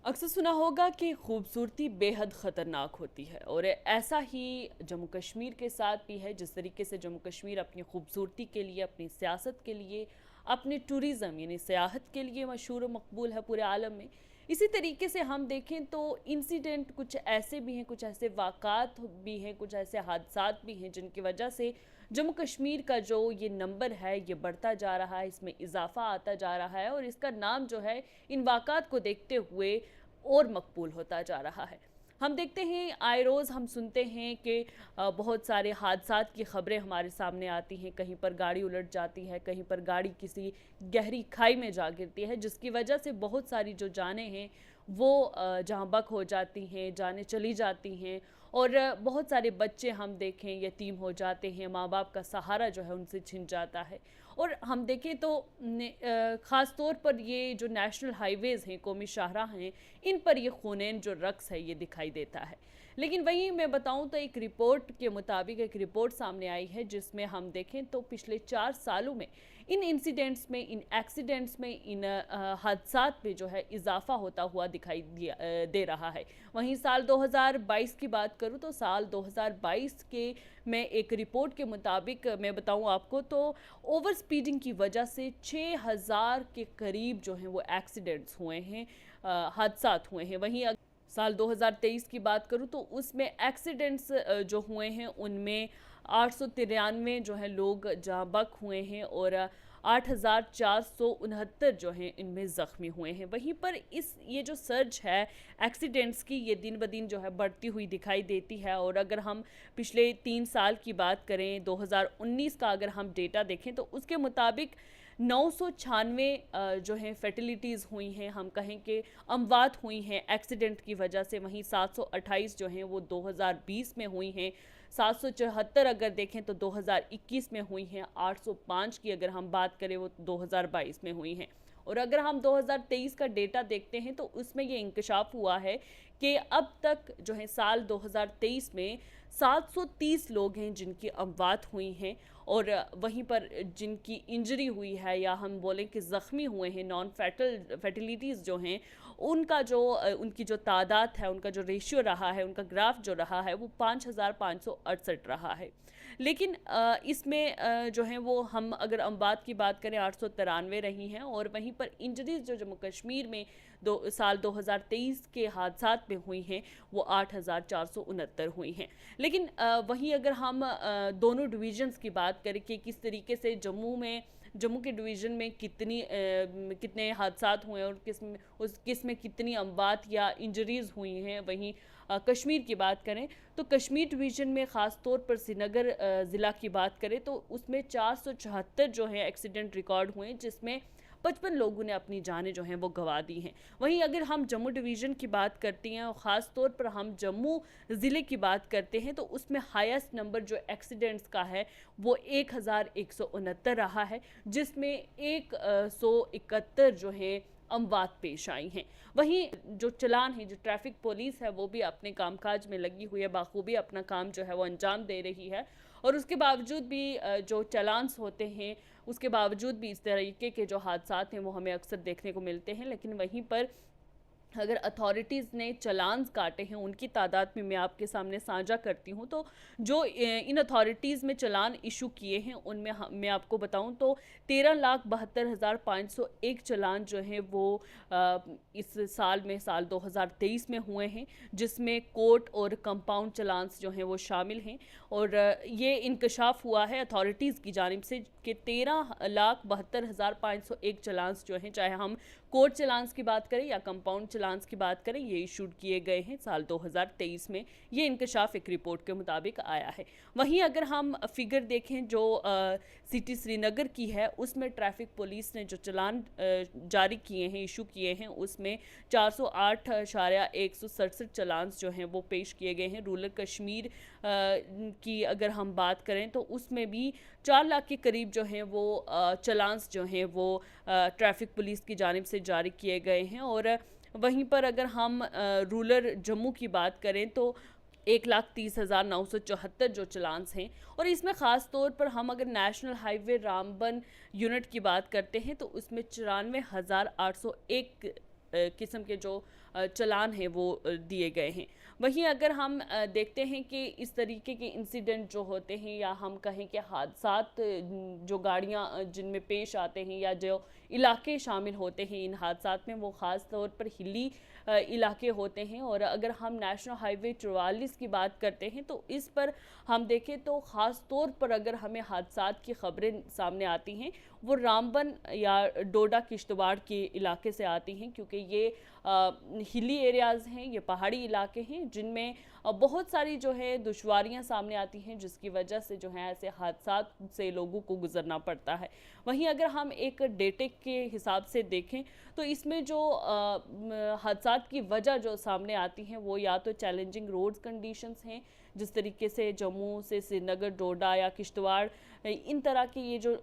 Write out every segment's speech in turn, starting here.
अक्सर सुना होगा कि खूबसूरती बेहद ख़तरनाक होती है और ऐसा ही जम्मू कश्मीर के साथ भी है। जिस तरीके से जम्मू कश्मीर अपनी खूबसूरती के लिए, अपनी सियासत के लिए, अपने टूरिज़्म यानी सियाहत के लिए मशहूर और मकबूल है पूरे आलम में। इसी तरीके से हम देखें तो इंसिडेंट कुछ ऐसे भी हैं, कुछ ऐसे वाक़ात भी हैं, कुछ ऐसे हादसात भी हैं जिनकी वजह से जम्मू कश्मीर का जो ये नंबर है ये बढ़ता जा रहा है, इसमें इजाफा आता जा रहा है और इसका नाम जो है इन वाक़ात को देखते हुए और मकबूल होता जा रहा है। हम देखते हैं आए रोज़ हम सुनते हैं कि बहुत सारे हादसात की ख़बरें हमारे सामने आती हैं। कहीं पर गाड़ी उलट जाती है, कहीं पर गाड़ी किसी गहरी खाई में जा गिरती है, जिसकी वजह से बहुत सारी जो जानें हैं वो जहाँ बक हो जाती हैं, जानें चली जाती हैं और बहुत सारे बच्चे हम देखें यतीम हो जाते हैं, माँ बाप का सहारा जो है उनसे छिन जाता है। और हम देखें तो ख़ास तौर पर ये जो नेशनल हाईवेज़ हैं, कौमी शाहराह हैं, इन पर ये खूनेन जो रक़्स है ये दिखाई देता है। लेकिन वहीं मैं बताऊं तो एक रिपोर्ट के मुताबिक एक रिपोर्ट सामने आई है जिसमें हम देखें तो पिछले 4 सालों में इन इंसिडेंट्स में, इन एक्सीडेंट्स में, इन हादसात में जो है इजाफा होता हुआ दे रहा है। वहीं साल 2022 की बात करूं तो साल 2022 के में एक रिपोर्ट के मुताबिक मैं बताऊं आपको तो ओवर स्पीडिंग की वजह से 6000 के करीब जो हैं वो एक्सीडेंट्स हुए हैं, हादसात हुए हैं। वहीं साल 2023 की बात करूं तो उसमें एक्सीडेंट्स जो हुए हैं उनमें 893 जो है लोग जाँ बक हुए हैं और 8469 जो हैं इनमें ज़ख्मी हुए हैं। वहीं पर ये जो सर्ज है एक्सीडेंट्स की ये दिन ब दिन जो है बढ़ती हुई दिखाई देती है। और अगर हम पिछले 3 साल की बात करें, 2019 का अगर हम डेटा देखें तो उसके मुताबिक 996 जो हैं फर्टिलिटीज़ हुई हैं, हम कहें कि अमवात हुई हैं एक्सीडेंट की वजह से। वहीं 728 जो हैं वो 2020 में हुई हैं, 774 अगर देखें तो 2021 में हुई हैं, 805 की अगर हम बात करें वो 2022 में हुई हैं। और अगर हम 2023 का डेटा देखते हैं तो उसमें ये इंकशाफ हुआ है कि अब तक जो है साल 2023 में 730 लोग हैं जिनकी अमवात हुई हैं और वहीं पर जिनकी इंजरी हुई है या हम बोलें कि ज़ख्मी हुए हैं, नॉन फैटलिटीज़ जो हैं उनका जो उनकी जो तादाद है, उनका जो रेशियो रहा है, उनका ग्राफ जो रहा है वो 5568 रहा है। लेकिन इसमें जो है वो हम अगर अमवात की बात करें 893 रही हैं और वहीं पर इंजरीज़ जो जम्मू कश्मीर में साल 2023 के हादसात में हुई हैं वो 8469 हुई हैं। लेकिन वहीं अगर हम दोनों डिवीजन्स की बात करें कि किस तरीके से जम्मू के डिवीज़न में कितने हादसात हुए और किस में कितनी अमवात या इंजरीज़ हुई हैं, वहीं कश्मीर की बात करें तो कश्मीर डिवीज़न में ख़ास तौर पर श्रीनगर ज़िला की बात करें तो उसमें 474 जो हैं एक्सीडेंट रिकॉर्ड हुए, जिसमें 55 लोगों ने अपनी जानें जो हैं वो गंवा दी हैं। वहीं अगर हम जम्मू डिवीज़न की बात करते हैं और ख़ास तौर पर हम जम्मू ज़िले की बात करते हैं तो उसमें हाईएस्ट नंबर जो एक्सीडेंट्स का है वो 1169 रहा है, जिसमें 171 जो है अमवात पेश आई हैं। वहीं जो चलान है, जो ट्रैफिक पुलिस है वो भी अपने कामकाज में लगी हुई है, बाखूबी अपना काम जो है वो अंजाम दे रही है और उसके बावजूद भी जो चलान्स होते हैं उसके बावजूद भी इस तरीके के जो हादसात हैं वो हमें अक्सर देखने को मिलते हैं। लेकिन वहीं पर अगर अथॉरिटीज़ ने चलान्स काटे हैं उनकी तादाद में मैं आपके सामने साझा करती हूँ तो जो इन अथॉरिटीज़ में चलान इशू किए हैं उनमें मैं आपको बताऊँ तो 13,72,501 चलान जो हैं वो इस साल में साल 2023 में हुए हैं, जिसमें कोर्ट और कंपाउंड चलान्स जो हैं वो शामिल हैं। और ये इंकशाफ हुआ है अथॉरिटीज़ की जानिब से कि 13,72,501 चलान्स जो हैं, चाहे हम कोर्ट चलान्स की बात करें या कंपाउंड चलान्स की बात करें, ये इशूड किए गए हैं साल 2023 में। ये इंकशाफ एक रिपोर्ट के मुताबिक आया है। वहीं अगर हम फिगर देखें जो सिटी श्रीनगर की है उसमें ट्रैफिक पुलिस ने जो चलान जारी किए हैं, इशू किए हैं, उसमें 408,167 चलान्स जो हैं वो पेश किए गए हैं। रूरल कश्मीर की अगर हम बात करें तो उसमें भी 4 लाख के करीब जो हैं वो चलान्स जो हैं वो ट्रैफिक पुलिस की जानिब से जारी किए गए हैं। और वहीं पर अगर हम रूरल जम्मू की बात करें तो 1,30,974 जो चलान्स हैं और इसमें ख़ास तौर पर हम अगर नेशनल हाईवे रामबन यूनिट की बात करते हैं तो उसमें 94,801 किस्म के जो चालान हैं वो दिए गए हैं। वहीं अगर हम देखते हैं कि इस तरीके के इंसिडेंट जो होते हैं या हम कहें कि हादसात जो गाड़ियां जिनमें पेश आते हैं या जो इलाके शामिल होते हैं इन हादसात में, वो ख़ास तौर पर हिली इलाके होते हैं। और अगर हम नेशनल हाईवे 44 की बात करते हैं तो इस पर हम देखें तो ख़ास तौर पर अगर हमें हादसात की खबरें सामने आती हैं वो रामबन या डोडा किश्तवाड़ के इलाके से आती हैं, क्योंकि ये हिली एरियाज़ हैं, ये पहाड़ी इलाके हैं जिनमें बहुत सारी जो है दुश्वारियां सामने आती हैं, जिसकी वजह से जो है ऐसे हादसात से लोगों को गुजरना पड़ता है। वहीं अगर हम एक डेटे के हिसाब से देखें तो इसमें जो हादसात की वजह जो सामने आती हैं वो या तो चैलेंजिंग रोड्स कंडीशंस हैं, जिस तरीके से जम्मू से श्रीनगर, डोडा या किश्तवाड़, इन तरह की ये जो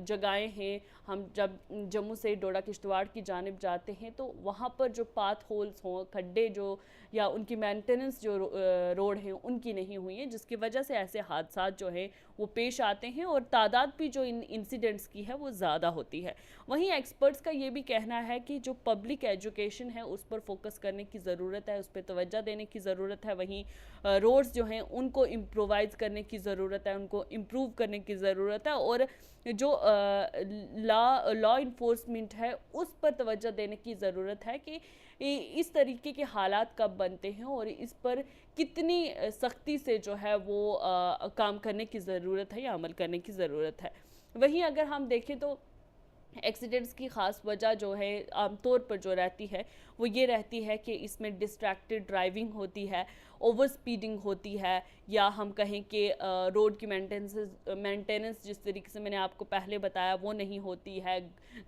जगहें हैं, हम जब जम्मू से डोडा किश्तवाड़ की जानिब जाते हैं तो वहाँ पर जो पाथ होल्स हों, खड्डे जो या उनकी मेंटेनेंस जो रोड हैं उनकी नहीं हुई है, जिसकी वजह से ऐसे हादसात जो हैं वो पेश आते हैं और तादाद भी जो इन इंसिडेंट्स की है वो ज़्यादा होती है। वहीं एक्सपर्ट्स का ये भी कहना है कि जो पब्लिक एजुकेशन है उस पर फोकस करने की ज़रूरत है, उस पर तवज्जो देने की ज़रूरत है। वहीं रोड्स जो हैं उनको इम्प्रोवाइज़ करने की ज़रूरत है, उनको इम्प्रूव करने की ज़रूरत है और जो लॉ इन्फोर्समेंट है उस पर तवज्जो देने की ज़रूरत है कि इस तरीके के हालात कब बनते हैं और इस पर कितनी सख्ती से जो है वो काम करने की ज़रूरत है या अमल करने की ज़रूरत है। वहीं अगर हम देखें तो एक्सीडेंट्स की ख़ास वजह जो है आमतौर पर जो रहती है वो ये रहती है कि इसमें डिस्ट्रैक्टेड ड्राइविंग होती है, ओवर स्पीडिंग होती है, या हम कहें कि रोड की मेंटेनेंस जिस तरीके से मैंने आपको पहले बताया वो नहीं होती है,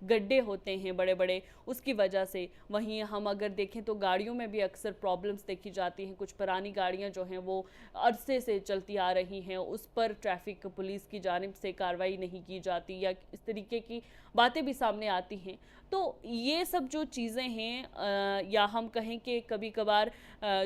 गड्ढे होते हैं बड़े बड़े उसकी वजह से। वहीं हम अगर देखें तो गाड़ियों में भी अक्सर प्रॉब्लम्स देखी जाती हैं, कुछ पुरानी गाड़ियां जो हैं वो अरसे से चलती आ रही हैं, उस पर ट्रैफिक पुलिस की जानिब से कार्रवाई नहीं की जाती या इस तरीके की बातें भी सामने आती हैं। तो ये सब जो चीज़ें हैं या हम कहें कि कभी कभार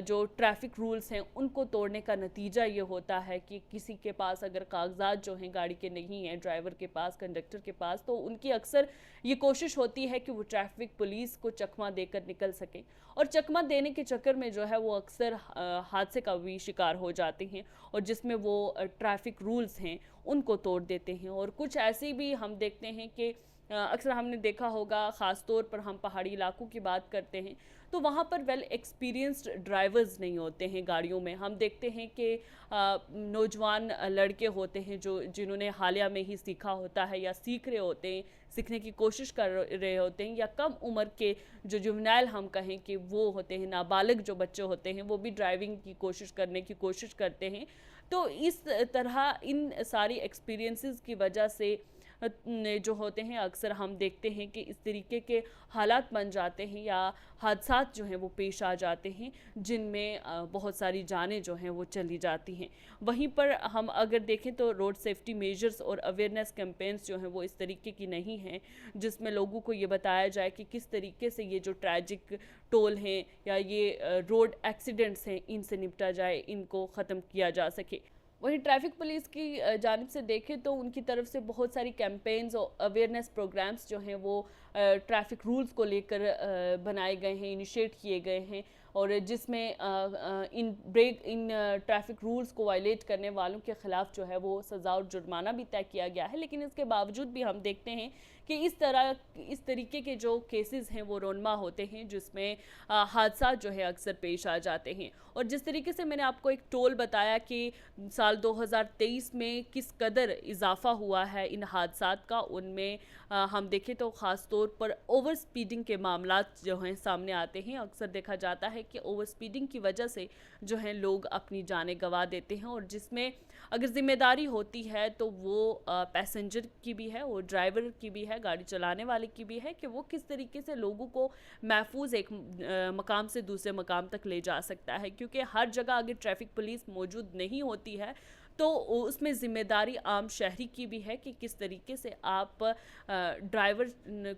जो ट्रैफिक रूल्स हैं उनको तोड़ने का नतीजा ये होता है कि किसी के पास अगर कागजात जो हैं गाड़ी के नहीं हैं, ड्राइवर के पास, कंडक्टर के पास, तो उनकी अक्सर ये कोशिश होती है कि वो ट्रैफिक पुलिस को चकमा देकर निकल सकें और चकमा देने के चक्कर में जो है वो अक्सर हादसे का भी शिकार हो जाते हैं और जिसमें वो ट्रैफिक रूल्स हैं उनको तोड़ देते हैं। और कुछ ऐसे भी हम देखते हैं कि अक्सर हमने देखा होगा, ख़ास तौर पर हम पहाड़ी इलाकों की बात करते हैं तो वहाँ पर वेल एक्सपीरियंस्ड ड्राइवर्स नहीं होते हैं गाड़ियों में। हम देखते हैं कि नौजवान लड़के होते हैं जो जिन्होंने हालिया में ही सीखा होता है या सीख रहे होते हैं, सीखने की कोशिश कर रहे होते हैं, या कम उम्र के जो जुवेनाइल हम कहें कि वो होते हैं, नाबालिग जो बच्चे होते हैं वो भी ड्राइविंग की कोशिश करने की कोशिश करते हैं। तो इस तरह इन सारी एक्सपीरियंसेस की वजह से जो होते हैं अक्सर हम देखते हैं कि इस तरीके के हालात बन जाते हैं या हादसात जो हैं वो पेश आ जाते हैं जिनमें बहुत सारी जानें जो हैं वो चली जाती हैं। वहीं पर हम अगर देखें तो रोड सेफ्टी मेजर्स और अवेयरनेस कैंपेन्स जो हैं वो इस तरीके की नहीं हैं जिसमें लोगों को ये बताया जाए कि किस तरीके से ये जो ट्रैजिक टोल हैं या ये रोड एक्सीडेंट्स हैं इनसे निपटा जाए, इनको ख़त्म किया जा सके। वहीं ट्रैफिक पुलिस की जानिब से देखें तो उनकी तरफ से बहुत सारी कैंपेन्स और अवेयरनेस प्रोग्राम्स जो हैं वो ट्रैफिक रूल्स को लेकर बनाए गए हैं, इनिशिएट किए गए हैं और जिसमें इन ट्रैफिक रूल्स को वायलेट करने वालों के ख़िलाफ़ जो है वो सज़ा और जुर्माना भी तय किया गया है। लेकिन इसके बावजूद भी हम देखते हैं कि इस तरीके के जो केसेस हैं वो रोनमा होते हैं जिसमें हादसा जो है अक्सर पेश आ जाते हैं। और जिस तरीके से मैंने आपको एक टोल बताया कि साल 2023 में किस कदर इजाफा हुआ है इन हादसात का, उनमें हम देखें तो ख़ास तौर पर ओवर स्पीडिंग के मामलात जो हैं सामने आते हैं। अक्सर देखा जाता है कि ओवर स्पीडिंग की वजह से जो है लोग अपनी जानें गंवा देते हैं और जिसमें अगर ज़िम्मेदारी होती है तो वो पैसेंजर की भी है और ड्राइवर की भी है, गाड़ी चलाने वाले की भी है कि वो किस तरीके से लोगों को महफूज एक मकाम से दूसरे मकाम तक ले जा सकता है। क्योंकि हर जगह अगर ट्रैफिक पुलिस मौजूद नहीं होती है तो उसमें ज़िम्मेदारी आम शहरी की भी है कि किस तरीके से आप ड्राइवर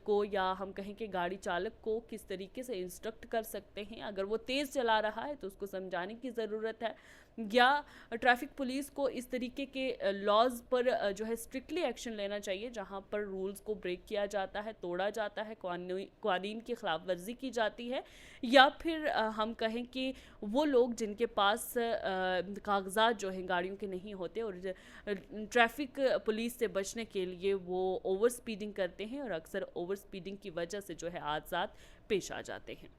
को या हम कहें कि गाड़ी चालक को किस तरीके से इंस्ट्रक्ट कर सकते हैं। अगर वो तेज़ चला रहा है तो उसको समझाने की ज़रूरत है, या ट्रैफिक पुलिस को इस तरीके के लॉज पर जो है स्ट्रिक्टली एक्शन लेना चाहिए जहां पर रूल्स को ब्रेक किया जाता है, तोड़ा जाता है, कानून की खिलाफ वर्जी की जाती है, या फिर हम कहें कि वो लोग जिनके पास कागजात जो हैं गाड़ियों के नहीं होते और ट्रैफिक पुलिस से बचने के लिए वो ओवर स्पीडिंग करते हैं और अक्सर ओवर स्पीडिंग की वजह से जो है हादसा पेश आ जाते हैं।